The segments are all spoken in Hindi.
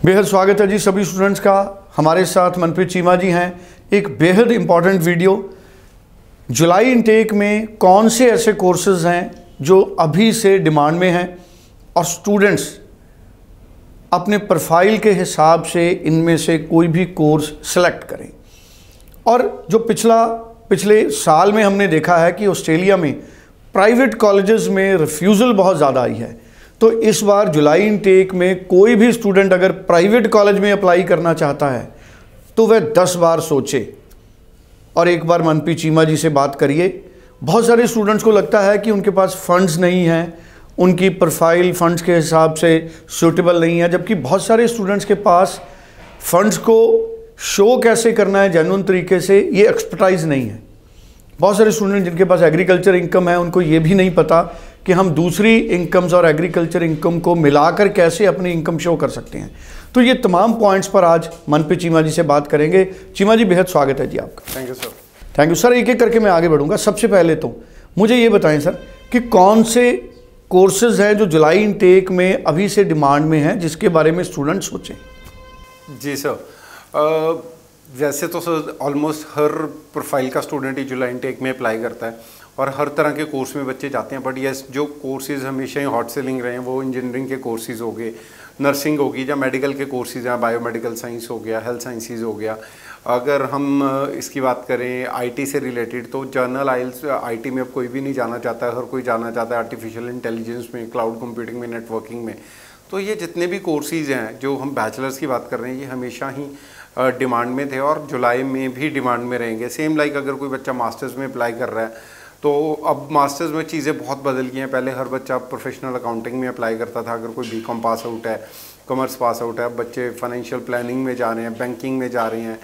बेहद स्वागत है जी सभी स्टूडेंट्स का। हमारे साथ मनप्रीत चीमा जी हैं। एक बेहद इम्पॉर्टेंट वीडियो, जुलाई इनटेक में कौन से ऐसे कोर्सेज हैं जो अभी से डिमांड में हैं और स्टूडेंट्स अपने प्रोफाइल के हिसाब से इनमें से कोई भी कोर्स सेलेक्ट करें। और जो पिछले साल में हमने देखा है कि ऑस्ट्रेलिया में प्राइवेट कॉलेजेस में रिफ्यूज़ल बहुत ज़्यादा आई है, तो इस बार जुलाई इनटेक में कोई भी स्टूडेंट अगर प्राइवेट कॉलेज में अप्लाई करना चाहता है तो वह 10 बार सोचे और एक बार मनप्रीत चीमा जी से बात करिए। बहुत सारे स्टूडेंट्स को लगता है कि उनके पास फंड्स नहीं हैं, उनकी प्रोफाइल फंड्स के हिसाब से सूटेबल नहीं है, जबकि बहुत सारे स्टूडेंट्स के पास फंड्स को शो कैसे करना है जेन्युइन तरीके से ये एक्सपर्टाइज नहीं है। बहुत सारे स्टूडेंट जिनके पास एग्रीकल्चर इनकम है उनको ये भी नहीं पता कि हम दूसरी इनकम्स और एग्रीकल्चर इनकम को मिलाकर कैसे अपनी इनकम शो कर सकते हैं। तो ये तमाम पॉइंट्स पर आज मनप्रीत चीमा जी से बात करेंगे। चीमा जी, बेहद स्वागत है जी आपका। Thank you sir. Thank you sir. एक एक करके मैं आगे बढ़ूंगा। सबसे पहले तो मुझे ये बताएं सर कि कौन से कोर्सेज हैं जो जुलाई इनटेक में अभी से डिमांड में हैं जिसके बारे में स्टूडेंट सोचें। जी सर, वैसे तो सर ऑलमोस्ट हर प्रोफाइल का स्टूडेंट ही जुलाई इनटेक में अप्लाई करता है और हर तरह के कोर्स में बच्चे जाते हैं। बट यस, जो कोर्सेज हमेशा ही हॉट सेलिंग रहे हैं वो इंजीनियरिंग के कोर्सेज हो गए, नर्सिंग होगी, या मेडिकल के कोर्सेज हैं, बायोमेडिकल साइंस हो गया, हेल्थ साइंसेज हो गया। अगर हम इसकी बात करें आईटी से रिलेटेड, तो जर्नल आइल्स आईटी में अब कोई भी नहीं जाना चाहता है, हर कोई जाना चाहता है आर्टिफिशियल इंटेलिजेंस में, क्लाउड कंप्यूटिंग में, नेटवर्किंग में। तो ये जितने भी कोर्सेज हैं जो हम बैचलर्स की बात कर रहे हैं ये हमेशा ही डिमांड में थे और जुलाई में भी डिमांड में रहेंगे। सेम लाइक अगर कोई बच्चा मास्टर्स में अप्लाई कर रहा है तो अब मास्टर्स में चीज़ें बहुत बदल गई हैं। पहले हर बच्चा प्रोफेशनल अकाउंटिंग में अप्लाई करता था, अगर कोई बीकॉम पास आउट है, कॉमर्स पास आउट है। अब बच्चे फाइनेंशियल प्लानिंग में जा रहे हैं, बैंकिंग में जा रहे हैं।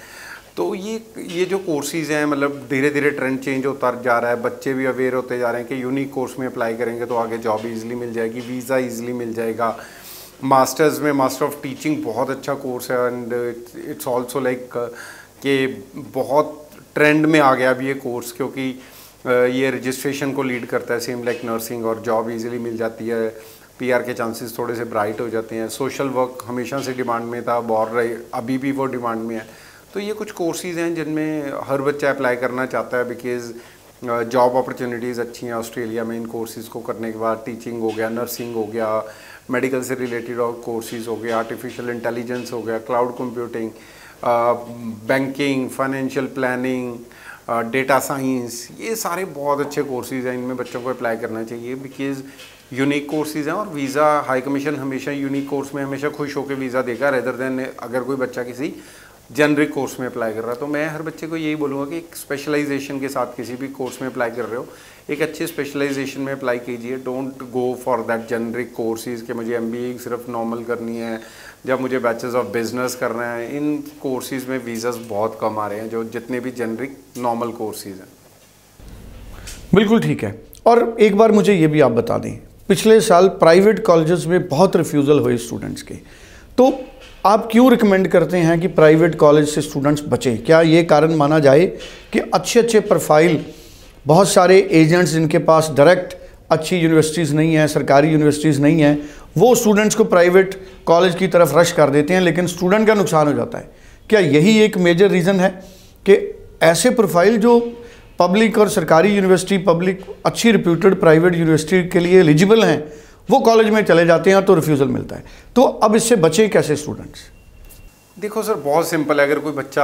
तो ये जो कोर्सेज़ हैं, मतलब धीरे धीरे ट्रेंड चेंज होता जा रहा है। बच्चे भी अवेयर होते जा रहे हैं कि यूनिक कोर्स में अप्लाई करेंगे तो आगे जॉब ईजिली मिल जाएगी, वीज़ा ईजिली मिल जाएगा। मास्टर्स में मास्टर ऑफ टीचिंग बहुत अच्छा कोर्स है एंड इट्स ऑल्सो लाइक कि बहुत ट्रेंड में आ गया अभी ये कोर्स, क्योंकि ये रजिस्ट्रेशन को लीड करता है, सेम लाइक नर्सिंग, और जॉब इजीली मिल जाती है, पीआर के चांसेस थोड़े से ब्राइट हो जाते हैं। सोशल वर्क हमेशा से डिमांड में था, और अभी भी वो डिमांड में है। तो ये कुछ कोर्सेज़ हैं जिनमें हर बच्चा अप्लाई करना चाहता है बिकॉज जॉब अपॉर्चुनिटीज़ अच्छी हैं ऑस्ट्रेलिया में इन कोर्सेज़ को करने के बाद। टीचिंग हो गया, नर्सिंग हो गया, मेडिकल से रिलेटेड और कोर्सेज हो गया, आर्टिफिशियल इंटेलिजेंस हो गया, cloud computing, banking, financial planning, data science, ये सारे बहुत अच्छे कोर्सेज हैं। इनमें बच्चों को अप्लाई करना चाहिए बिकॉज यूनिक कोर्सेज हैं और वीज़ा हाई कमीशन हमेशा यूनिक कोर्स में हमेशा खुश होकर वीज़ा देगा रेदर देन अगर कोई बच्चा किसी जेनरिक कोर्स में अप्लाई कर रहा है। तो मैं हर बच्चे को यही बोलूँगा कि एक स्पेशलाइजेशन के साथ किसी भी कोर्स में अप्लाई कर रहे हो, एक अच्छे स्पेशलाइजेशन में अप्लाई कीजिए। Don't go for that generic courses कि मुझे एमबीए सिर्फ नॉर्मल करनी है या मुझे बैचलर्स ऑफ बिजनेस करना है। इन कोर्सेज में वीज़ास बहुत कम आ रहे हैं, जो जितने भी जेनरिक नॉर्मल कोर्सेज हैं। बिल्कुल ठीक है। और एक बार मुझे ये भी आप बता दें, पिछले साल प्राइवेट कॉलेजेस में बहुत रिफ्यूज़ल हुए स्टूडेंट्स के, तो आप क्यों रिकमेंड करते हैं कि प्राइवेट कॉलेज से स्टूडेंट्स बचें? क्या ये कारण माना जाए कि अच्छे प्रोफाइल बहुत सारे एजेंट्स जिनके पास डायरेक्ट अच्छी यूनिवर्सिटीज़ नहीं हैं, सरकारी यूनिवर्सिटीज़ नहीं हैं, वो स्टूडेंट्स को प्राइवेट कॉलेज की तरफ रश कर देते हैं, लेकिन स्टूडेंट का नुकसान हो जाता है? क्या यही एक मेजर रीज़न है कि ऐसे प्रोफाइल जो पब्लिक और सरकारी यूनिवर्सिटी, पब्लिक अच्छी रिप्यूटेड प्राइवेट यूनिवर्सिटी के लिए एलिजिबल हैं, वो कॉलेज में चले जाते हैं तो रिफ्यूज़ल मिलता है? तो अब इससे बचे कैसे स्टूडेंट्स? देखो सर, बहुत सिंपल है। अगर कोई बच्चा,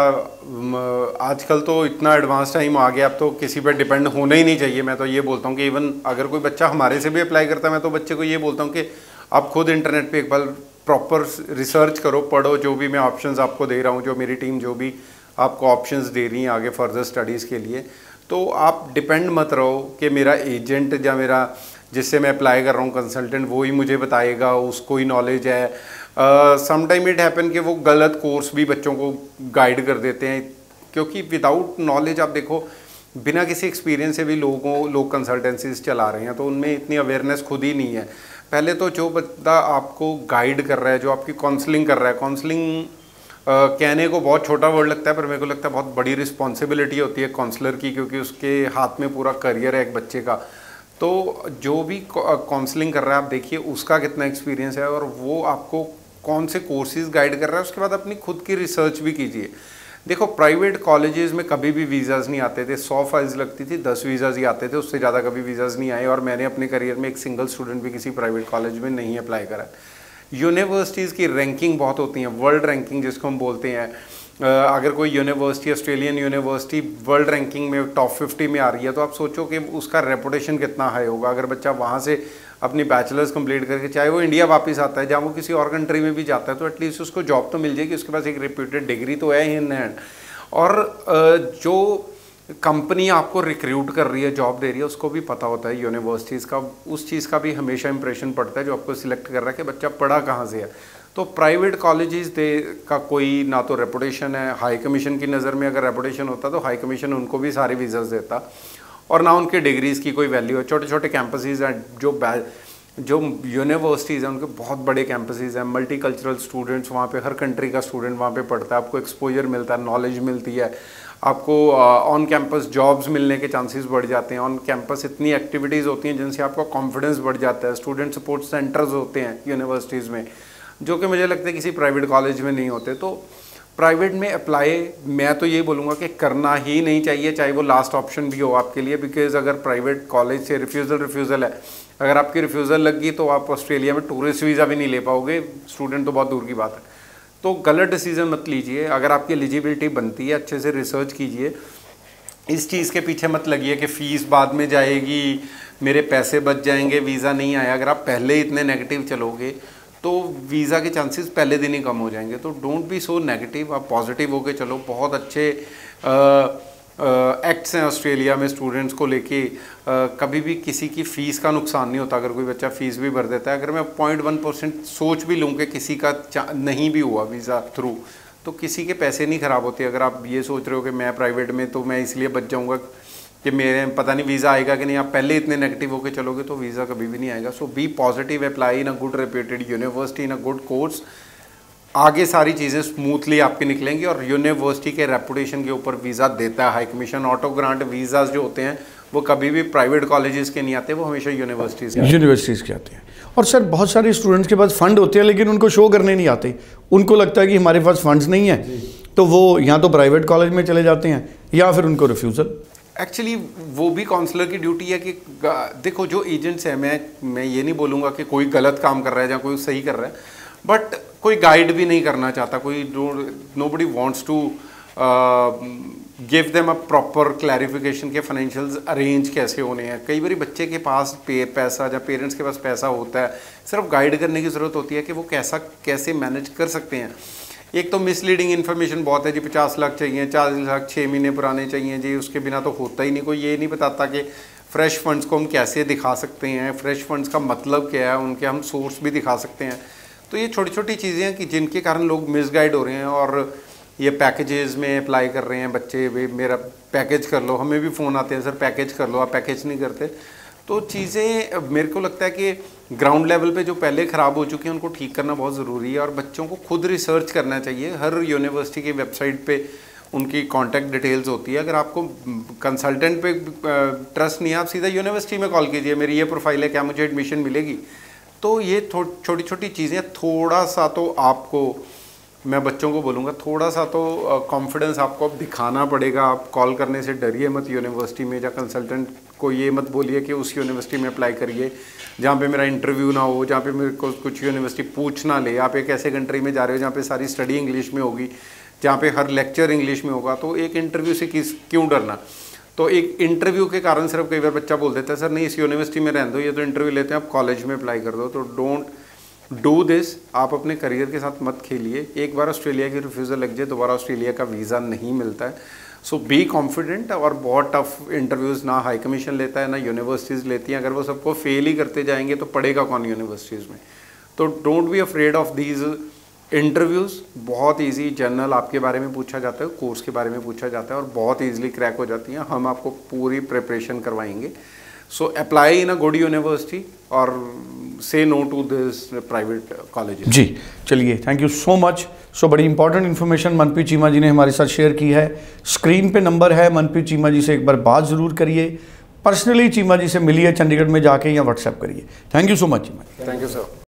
आजकल तो इतना एडवांस टाइम आ गया, अब तो किसी पर डिपेंड होना ही नहीं चाहिए। मैं तो ये बोलता हूँ कि इवन अगर कोई बच्चा हमारे से भी अप्लाई करता है, मैं तो बच्चे को ये बोलता हूँ कि आप खुद इंटरनेट पे एक बार प्रॉपर रिसर्च करो, पढ़ो, जो भी मैं ऑप्शंस आपको दे रहा हूँ, जो मेरी टीम जो भी आपको ऑप्शंस दे रही है आगे फर्दर स्टडीज़ के लिए। तो आप डिपेंड मत रहो कि मेरा एजेंट या मेरा जिससे मैं अप्लाई कर रहा हूँ कंसल्टेंट वो ही मुझे बताएगा, उसको ही नॉलेज है। समटाइम इट हैपन कि वो गलत कोर्स भी बच्चों को गाइड कर देते हैं, क्योंकि विदाउट नॉलेज आप देखो बिना किसी एक्सपीरियंस से भी लोग कंसल्टेंसीज चला रहे हैं, तो उनमें इतनी अवेयरनेस खुद ही नहीं है। पहले तो जो बंदा आपको गाइड कर रहा है, जो आपकी काउंसलिंग कर रहा है, काउंसलिंग कहने को बहुत छोटा वर्ड लगता है पर मेरे को लगता है बहुत बड़ी रिस्पॉन्सिबिलिटी होती है काउंसलर की, क्योंकि उसके हाथ में पूरा करियर है एक बच्चे का। तो जो भी काउंसलिंग कर रहा है आप देखिए उसका कितना एक्सपीरियंस है और वो आपको कौन से कोर्सेज गाइड कर रहा है, उसके बाद अपनी खुद की रिसर्च भी कीजिए। देखो प्राइवेट कॉलेजेस में कभी भी वीज़ाज़ नहीं आते थे, 100 फाइल्स लगती थी, 10 वीज़ाज़ ही आते थे, उससे ज़्यादा कभी वीज़ाज़ नहीं आए। और मैंने अपने करियर में एक सिंगल स्टूडेंट भी किसी प्राइवेट कॉलेज में नहीं अप्लाई करा। यूनिवर्सिटीज़ की रैंकिंग बहुत होती हैं, वर्ल्ड रैंकिंग जिसको हम बोलते हैं। अगर कोई university, Australian university world ranking में टॉप 50 में आ रही है, तो आप सोचो कि उसका रेपुटेशन कितना हाई होगा। अगर बच्चा वहाँ से अपनी बैचलर्स कंप्लीट करके चाहे वो इंडिया वापस आता है, जहाँ वो किसी और कंट्री में भी जाता है, तो एटलीस्ट उसको जॉब तो मिल जाएगी, उसके पास एक रेप्यूटेड डिग्री तो है इन हैंड। और जो कंपनी आपको रिक्रूट कर रही है, जॉब दे रही है, उसको भी पता होता है यूनिवर्सिटीज़ का, उस चीज़ का भी हमेशा इंप्रेशन पड़ता है जो आपको सिलेक्ट कर रहा है कि बच्चा पढ़ा कहाँ से है। तो प्राइवेट कॉलेजेस का कोई ना तो रेपुटेशन है, हाई कमीशन की नज़र में अगर रेपुटेशन होता तो हाई कमीशन उनको भी सारे वीज़ाज देता, और ना उनके डिग्रीज़ की कोई वैल्यू है। छोटे छोटे कैंपसेस हैं, जो यूनिवर्सिटीज़ हैं उनके बहुत बड़े कैंपसेस हैं, मल्टीकल्चरल स्टूडेंट्स वहाँ पे, हर कंट्री का स्टूडेंट वहाँ पे पढ़ता है, आपको एक्सपोजर मिलता है, नॉलेज मिलती है, आपको ऑन कैंपस जॉब्स मिलने के चांसेस बढ़ जाते हैं। ऑन कैंपस इतनी एक्टिविटीज़ होती हैं जिनसे आपका कॉन्फिडेंस बढ़ जाता है। स्टूडेंट सपोर्ट सेंटर्स होते हैं यूनिवर्सिटीज़ में, जो कि मुझे लगता है किसी प्राइवेट कॉलेज में नहीं होते। तो प्राइवेट में अप्लाई मैं तो ये बोलूँगा कि करना ही नहीं चाहिए, चाहे वो लास्ट ऑप्शन भी हो आपके लिए। बिकॉज अगर प्राइवेट कॉलेज से रिफ्यूज़ल है, अगर आपकी रिफ्यूज़ल लग गई तो आप ऑस्ट्रेलिया में टूरिस्ट वीज़ा भी नहीं ले पाओगे, स्टूडेंट तो बहुत दूर की बात है। तो गलत डिसीजन मत लीजिए। अगर आपकी एलिजिबिलिटी बनती है, अच्छे से रिसर्च कीजिए, इस चीज़ के पीछे मत लगिए कि फ़ीस बाद में जाएगी, मेरे पैसे बच जाएंगे, वीज़ा नहीं आया। अगर आप पहले ही इतने नेगेटिव चलोगे तो वीज़ा के चांसेस पहले दिन ही कम हो जाएंगे। तो डोंट बी सो नेगेटिव, आप पॉजिटिव होके चलो। बहुत अच्छे एक्ट्स हैं ऑस्ट्रेलिया में स्टूडेंट्स को लेके, कभी भी किसी की फ़ीस का नुकसान नहीं होता अगर कोई बच्चा फ़ीस भी भर देता है। अगर मैं 0.1% सोच भी लूँ कि किसी का नहीं भी हुआ वीज़ा थ्रू, तो किसी के पैसे नहीं ख़राब होते। अगर आप ये सोच रहे हो कि मैं प्राइवेट में तो मैं इसलिए बच जाऊँगा कि मेरे पता नहीं वीज़ा आएगा कि नहीं, आप पहले इतने नेगेटिव होकर चलोगे तो वीज़ा कभी भी नहीं आएगा। So be positive, apply in a good reputed university, in a good course, आगे सारी चीज़ें स्मूथली आपकी निकलेंगी। और यूनिवर्सिटी के रेपुटेशन के ऊपर वीज़ा देता है high commission. Auto grant visas जो होते हैं वो कभी भी प्राइवेट कॉलेजेस के नहीं आते, वो हमेशा यूनिवर्सिटीज़ के आते हैं। और सर बहुत सारे स्टूडेंट्स के पास फ़ंड होते हैं लेकिन उनको शो करने नहीं आते। उनको लगता है कि हमारे पास फंड्स नहीं है, तो वो या तो प्राइवेट कॉलेज में चले जाते हैं या फिर उनको रिफ्यूज़ल। एक्चुअली वो भी काउंसलर की ड्यूटी है कि देखो जो एजेंट्स हैं, मैं ये नहीं बोलूँगा कि कोई गलत काम कर रहा है या कोई सही कर रहा है, बट कोई गाइड भी नहीं करना चाहता। कोई nobody wants to give them a proper clarification के फाइनेंशियल्स अरेंज कैसे होने हैं। कई बार बच्चे के पास पैसा या पेरेंट्स के पास पैसा होता है, सिर्फ गाइड करने की ज़रूरत होती है कि वो कैसे मैनेज कर सकते हैं। एक तो मिसलीडिंग इन्फॉर्मेशन बहुत है जी, 50 लाख चाहिए, 40 लाख 6 महीने पुराने चाहिए जी, उसके बिना तो होता ही नहीं। कोई ये नहीं बताता कि फ्रेश फंड्स को हम कैसे दिखा सकते हैं, फ्रेश फंड्स का मतलब क्या है, उनके हम सोर्स भी दिखा सकते हैं। तो ये छोटी छोटी चीज़ें हैं कि जिनके कारण लोग मिसगाइड हो रहे हैं और ये पैकेजेस में अप्लाई कर रहे हैं बच्चे। वे मेरा पैकेज कर लो, हमें भी फ़ोन आते हैं सर पैकेज कर लो, आप पैकेज नहीं करते। तो चीज़ें मेरे को लगता है कि ग्राउंड लेवल पे जो पहले ख़राब हो चुकी हैं उनको ठीक करना बहुत ज़रूरी है। और बच्चों को खुद रिसर्च करना चाहिए। हर यूनिवर्सिटी की वेबसाइट पे उनकी कॉन्टैक्ट डिटेल्स होती है। अगर आपको कंसल्टेंट पे ट्रस्ट नहीं है, आप सीधा यूनिवर्सिटी में कॉल कीजिए, मेरी ये प्रोफाइल है, क्या मुझे एडमिशन मिलेगी। तो ये छोटी छोटी चीज़ें, थोड़ा सा तो आपको, मैं बच्चों को बोलूँगा, थोड़ा सा तो कॉन्फिडेंस आपको अब दिखाना पड़ेगा। आप कॉल करने से डरिए मत यूनिवर्सिटी में, या कंसल्टेंट को ये मत बोलिए कि उस यूनिवर्सिटी में अप्लाई करिए जहाँ पे मेरा इंटरव्यू ना हो, जहाँ पे मेरे को कुछ यूनिवर्सिटी पूछ ना ले। आप एक ऐसे कंट्री में जा रहे हो जहाँ पे सारी स्टडी इंग्लिश में होगी, जहाँ पे हर लेक्चर इंग्लिश में होगा, तो एक इंटरव्यू से क्यों डरना। तो एक इंटरव्यू के कारण सिर्फ कई बार बच्चा बोल देता है सर नहीं इस यूनिवर्सिटी में रहने दो, ये तो इंटरव्यू लेते हैं, आप कॉलेज में अप्लाई कर दो। तो डोंट डू दिस। आप अपने करियर के साथ मत खेलिए। एक बार ऑस्ट्रेलिया की रिफ्यूज़ल लग जाए, दोबारा ऑस्ट्रेलिया का वीज़ा नहीं मिलता है। सो बी कॉन्फिडेंट। और बहुत टफ इंटरव्यूज़ ना हाई कमीशन लेता है ना यूनिवर्सिटीज़ लेती हैं। अगर वो सबको फेल ही करते जाएंगे तो पढ़ेगा कौन यूनिवर्सिटीज़ में। तो don't be afraid of these interviews. बहुत ईजी, जनरल आपके बारे में पूछा जाता है, कोर्स के बारे में पूछा जाता है और बहुत ईजिली क्रैक हो जाती हैं। हम आपको पूरी प्रिपरेशन करवाएंगे। So apply in a good university और say no to this private colleges. जी चलिए, thank you so much. So बड़ी इंपॉर्टेंट इन्फॉर्मेशन मनप्रीत चीमा जी ने हमारे साथ शेयर की है। स्क्रीन पे नंबर है, मनप्रीत चीमा जी से एक बार बात ज़रूर करिए, पर्सनली चीमा जी से मिलिए चंडीगढ़ में जाके, या व्हाट्सएप करिए। Thank you so much Cheema ji. Thank you sir.